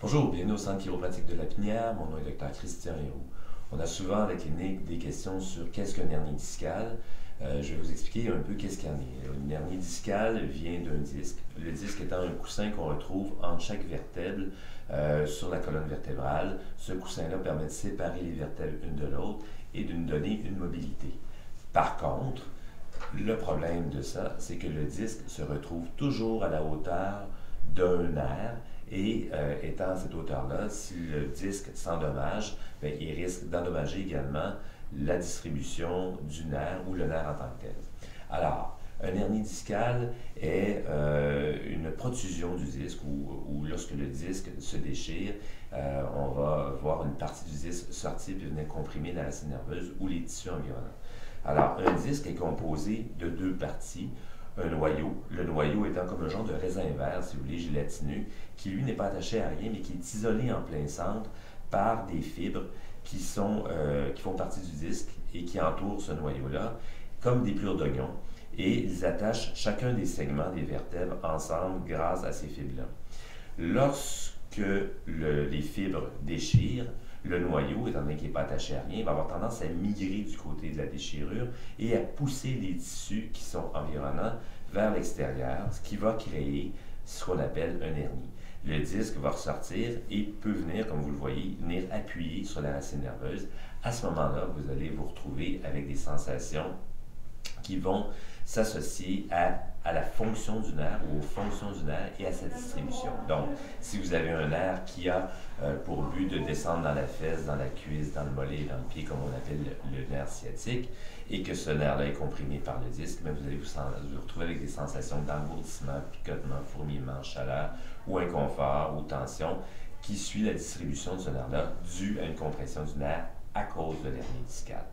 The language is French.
Bonjour, bienvenue au Centre chiropratique de Lapinière. Mon nom est Dr Christian Héroux. On a souvent à la clinique des questions sur qu'est-ce qu'une hernie discale. Je vais vous expliquer un peu qu'est-ce qu'une hernie. Une hernie discale vient d'un disque. Le disque étant un coussin qu'on retrouve entre chaque vertèbre sur la colonne vertébrale. Ce coussin-là permet de séparer les vertèbres une de l'autre et de nous donner une mobilité. Par contre, le problème de ça, c'est que le disque se retrouve toujours à la hauteur d'un nerf et étant à cette hauteur-là, si le disque s'endommage, il risque d'endommager également la distribution du nerf ou le nerf en tant que tel. Alors, une hernie discale est une protrusion du disque où lorsque le disque se déchire, on va voir une partie du disque sortir et venir comprimer la racine nerveuse ou les tissus environnants. Alors, un disque est composé de deux parties. Un noyau, le noyau étant comme un genre de raisin vert, si vous voulez, gélatineux, qui lui n'est pas attaché à rien, mais qui est isolé en plein centre par des fibres qui font partie du disque et qui entourent ce noyau-là, comme des plures d'oignon, et ils attachent chacun des segments des vertèbres ensemble grâce à ces fibres-là. Lorsque les fibres déchirent, le noyau, étant donné qu'il n'est pas attaché à rien, va avoir tendance à migrer du côté de la déchirure et à pousser les tissus qui sont environnants vers l'extérieur, ce qui va créer ce qu'on appelle une hernie. Le disque va ressortir et peut venir, comme vous le voyez, venir appuyer sur la racine nerveuse. À ce moment-là, vous allez vous retrouver avec des sensations qui vont s'associer à la fonction du nerf ou aux fonctions du nerf et à sa distribution. Donc, si vous avez un nerf qui a pour but de descendre dans la fesse, dans la cuisse, dans le mollet et dans le pied, comme on appelle le nerf sciatique, et que ce nerf-là est comprimé par le disque, mais vous allez vous retrouver avec des sensations d'engourdissement, picotement, fourmillement, chaleur ou inconfort ou tension qui suit la distribution de ce nerf-là due à une compression du nerf à cause de l'hernie discale.